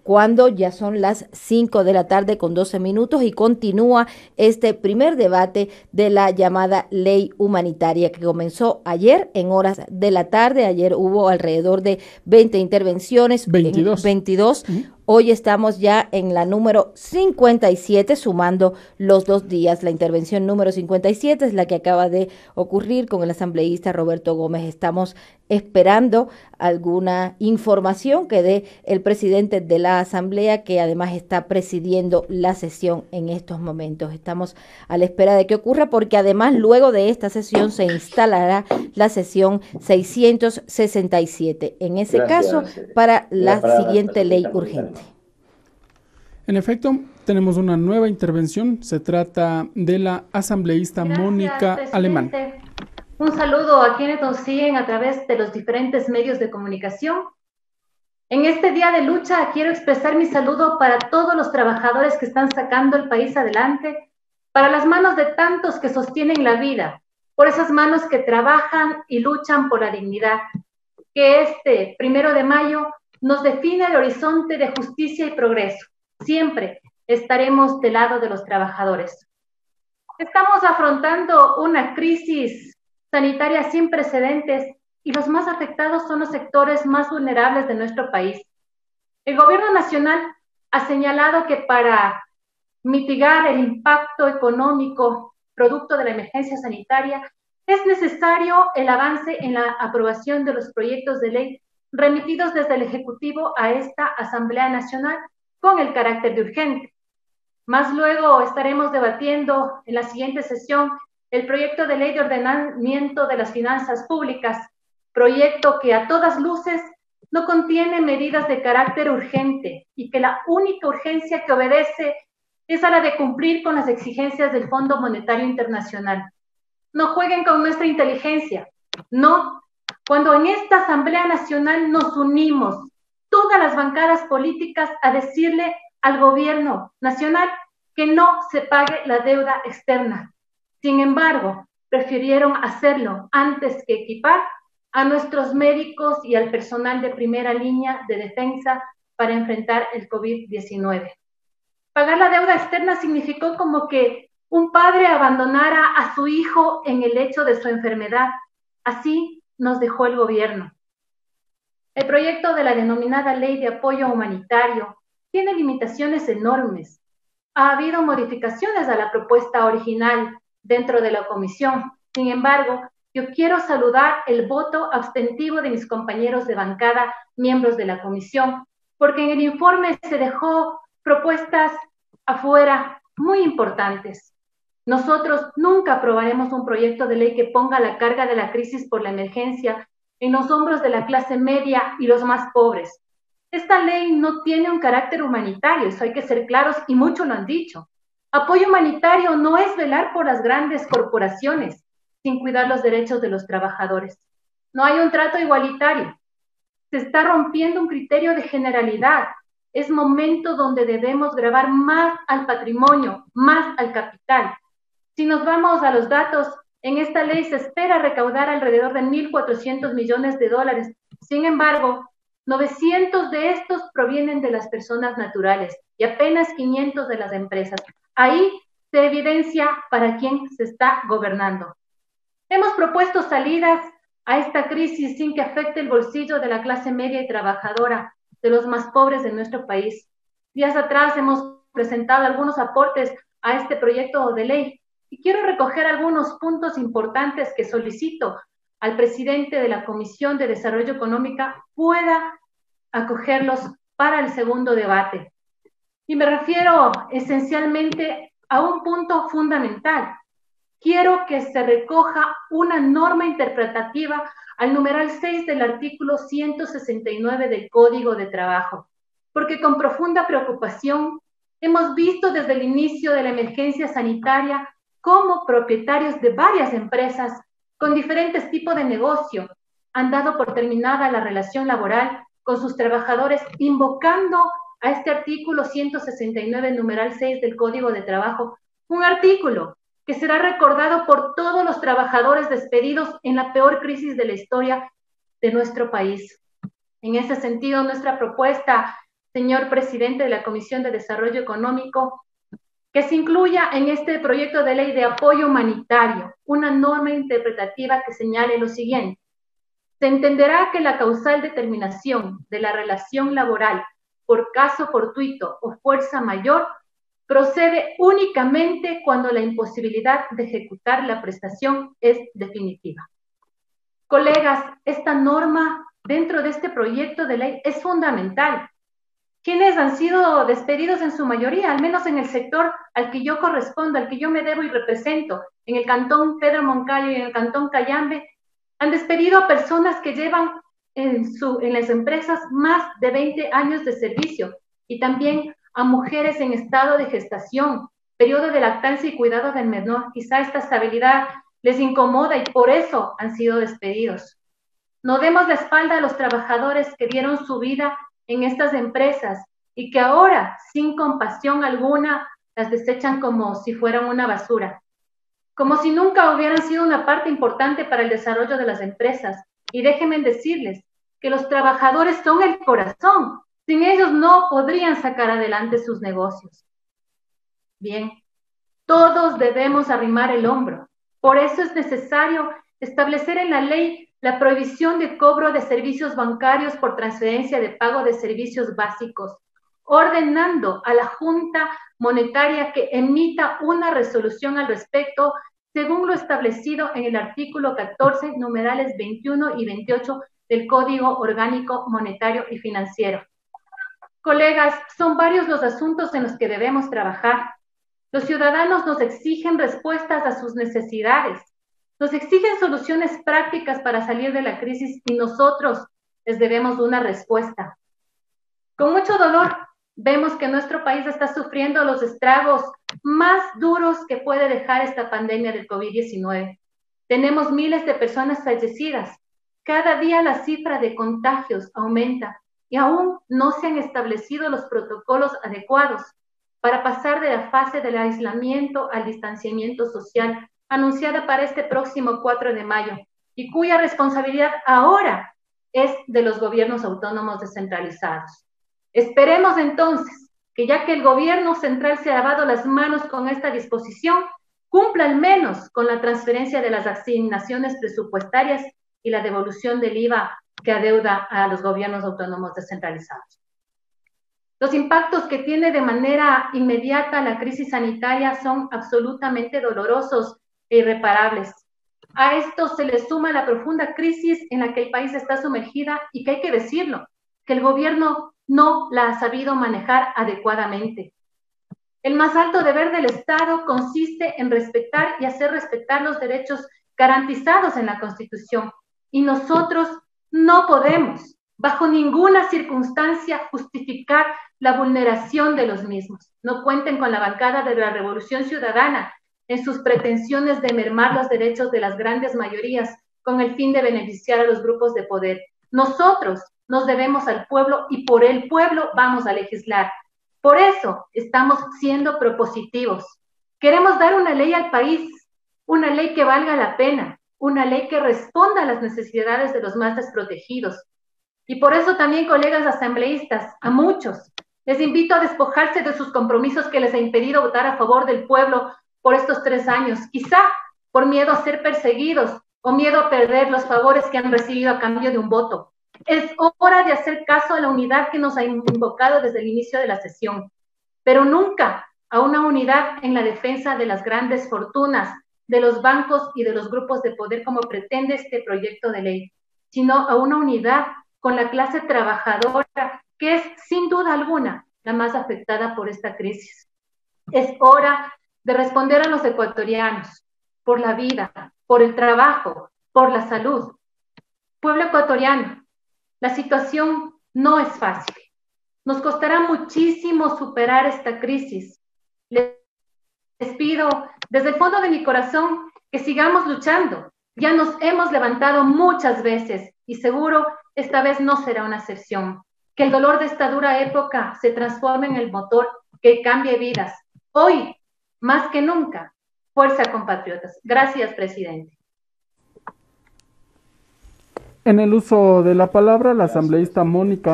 cuando ya son las 5 de la tarde con 12 minutos y continúa este primer debate de la llamada ley humanitaria que comenzó ayer en horas de la tarde. Ayer hubo alrededor de 20 intervenciones. 22. Hoy estamos ya en la número 57, sumando los 2 días. La intervención número 57 es la que acaba de ocurrir con el asambleísta Roberto Gómez. Estamos esperando alguna información que dé el presidente de la asamblea, que además está presidiendo la sesión en estos momentos. Estamos a la espera de que ocurra, porque además luego de esta sesión se instalará la sesión 667. En ese caso, para la siguiente ley urgente. En efecto, tenemos una nueva intervención. Se trata de la asambleísta Mónica Alemán. Un saludo a quienes nos siguen a través de los diferentes medios de comunicación. En este día de lucha quiero expresar mi saludo para todos los trabajadores que están sacando el país adelante, para las manos de tantos que sostienen la vida, por esas manos que trabajan y luchan por la dignidad. Que este 1 de mayo nos define el horizonte de justicia y progreso. Siempre estaremos del lado de los trabajadores. Estamos afrontando una crisis sanitaria sin precedentes y los más afectados son los sectores más vulnerables de nuestro país. El gobierno nacional ha señalado que para mitigar el impacto económico producto de la emergencia sanitaria es necesario el avance en la aprobación de los proyectos de ley remitidos desde el Ejecutivo a esta Asamblea Nacional con el carácter de urgente. Más luego estaremos debatiendo en la siguiente sesión el proyecto de ley de ordenamiento de las finanzas públicas, proyecto que a todas luces no contiene medidas de carácter urgente y que la única urgencia que obedece es a la de cumplir con las exigencias del Fondo Monetario Internacional. No jueguen con nuestra inteligencia. No, cuando en esta Asamblea Nacional nos unimos todas las bancadas políticas a decirle al gobierno nacional que no se pague la deuda externa. Sin embargo, prefirieron hacerlo antes que equipar a nuestros médicos y al personal de primera línea de defensa para enfrentar el COVID-19. Pagar la deuda externa significó como que un padre abandonara a su hijo en el lecho de su enfermedad. Así nos dejó el gobierno. El proyecto de la denominada Ley de Apoyo Humanitario tiene limitaciones enormes. Ha habido modificaciones a la propuesta original dentro de la comisión. Sin embargo, yo quiero saludar el voto abstentivo de mis compañeros de bancada, miembros de la comisión, porque en el informe se dejó propuestas afuera muy importantes. Nosotros nunca aprobaremos un proyecto de ley que ponga la carga de la crisis por la emergencia en los hombros de la clase media y los más pobres. Esta ley no tiene un carácter humanitario, eso hay que ser claros y muchos lo han dicho. Apoyo humanitario no es velar por las grandes corporaciones sin cuidar los derechos de los trabajadores. No hay un trato igualitario. Se está rompiendo un criterio de generalidad. Es momento donde debemos gravar más al patrimonio, más al capital. Si nos vamos a los datos, en esta ley se espera recaudar alrededor de $1.400 millones. Sin embargo, 900 de estos provienen de las personas naturales y apenas 500 de las empresas. Ahí se evidencia para quién se está gobernando. Hemos propuesto salidas a esta crisis sin que afecte el bolsillo de la clase media y trabajadora, de los más pobres de nuestro país. Días atrás hemos presentado algunos aportes a este proyecto de ley y quiero recoger algunos puntos importantes que solicito al presidente de la Comisión de Desarrollo Económica pueda acogerlos para el segundo debate. Y me refiero esencialmente a un punto fundamental. Quiero que se recoja una norma interpretativa al numeral 6 del artículo 169 del Código de Trabajo, porque con profunda preocupación hemos visto desde el inicio de la emergencia sanitaria cómo propietarios de varias empresas con diferentes tipos de negocio han dado por terminada la relación laboral con sus trabajadores, invocando a este artículo 169, numeral 6 del Código de Trabajo, un artículo que será recordado por todos los trabajadores despedidos en la peor crisis de la historia de nuestro país. En ese sentido, nuestra propuesta señor presidente de la Comisión de Desarrollo Económico, que se incluya en este proyecto de ley de apoyo humanitario una norma interpretativa que señale lo siguiente. Se entenderá que la causal determinación de la relación laboral por caso fortuito o fuerza mayor procede únicamente cuando la imposibilidad de ejecutar la prestación es definitiva. Colegas, esta norma dentro de este proyecto de ley es fundamental. Quienes han sido despedidos en su mayoría, al menos en el sector al que yo correspondo, al que yo me debo y represento, en el cantón Pedro Moncayo y en el cantón Cayambe, han despedido a personas que llevan en las empresas más de 20 años de servicio y también a mujeres en estado de gestación, periodo de lactancia y cuidado del menor. Quizá esta estabilidad les incomoda y por eso han sido despedidos. No demos la espalda a los trabajadores que dieron su vida en estas empresas y que ahora, sin compasión alguna, las desechan como si fueran una basura, como si nunca hubieran sido una parte importante para el desarrollo de las empresas. Y déjenme decirles que los trabajadores son el corazón. Sin ellos no podrían sacar adelante sus negocios. Bien, todos debemos arrimar el hombro. Por eso es necesario establecer en la ley la prohibición de cobro de servicios bancarios por transferencia de pago de servicios básicos, ordenando a la Junta Monetaria que emita una resolución al respecto, según lo establecido en el artículo 14, numerales 21 y 28 del Código Orgánico Monetario y Financiero. Colegas, son varios los asuntos en los que debemos trabajar. Los ciudadanos nos exigen respuestas a sus necesidades, nos exigen soluciones prácticas para salir de la crisis y nosotros les debemos una respuesta. Con mucho dolor, vemos que nuestro país está sufriendo los estragos más duros que puede dejar esta pandemia del COVID-19. Tenemos miles de personas fallecidas. Cada día la cifra de contagios aumenta y aún no se han establecido los protocolos adecuados para pasar de la fase del aislamiento al distanciamiento social anunciada para este próximo 4 de mayo y cuya responsabilidad ahora es de los gobiernos autónomos descentralizados. Esperemos entonces que ya que el gobierno central se ha lavado las manos con esta disposición, cumpla al menos con la transferencia de las asignaciones presupuestarias y la devolución del IVA que adeuda a los gobiernos autónomos descentralizados. Los impactos que tiene de manera inmediata la crisis sanitaria son absolutamente dolorosos e irreparables. A esto se le suma la profunda crisis en la que el país está sumergida y que hay que decirlo, que el gobierno no la ha sabido manejar adecuadamente. El más alto deber del Estado consiste en respetar y hacer respetar los derechos garantizados en la Constitución, y nosotros no podemos, bajo ninguna circunstancia, justificar la vulneración de los mismos. No cuenten con la bancada de la Revolución Ciudadana en sus pretensiones de mermar los derechos de las grandes mayorías con el fin de beneficiar a los grupos de poder. Nosotros nos debemos al pueblo y por el pueblo vamos a legislar. Por eso estamos siendo propositivos. Queremos dar una ley al país, una ley que valga la pena, una ley que responda a las necesidades de los más desprotegidos. Y por eso también, colegas asambleístas, a muchos les invito a despojarse de sus compromisos que les ha impedido votar a favor del pueblo por estos 3 años, quizá por miedo a ser perseguidos o miedo a perder los favores que han recibido a cambio de un voto. Es hora de hacer caso a la unidad que nos ha invocado desde el inicio de la sesión, pero nunca a una unidad en la defensa de las grandes fortunas, de los bancos y de los grupos de poder como pretende este proyecto de ley, sino a una unidad con la clase trabajadora, que es sin duda alguna la más afectada por esta crisis. Es hora de responder a los ecuatorianos por la vida, por el trabajo, por la salud. Pueblo ecuatoriano, la situación no es fácil. Nos costará muchísimo superar esta crisis. Les pido desde el fondo de mi corazón que sigamos luchando. Ya nos hemos levantado muchas veces y seguro esta vez no será una excepción. Que el dolor de esta dura época se transforme en el motor que cambie vidas. Hoy, más que nunca, fuerza, compatriotas. Gracias, presidente. En el uso de la palabra, la asambleísta Mónica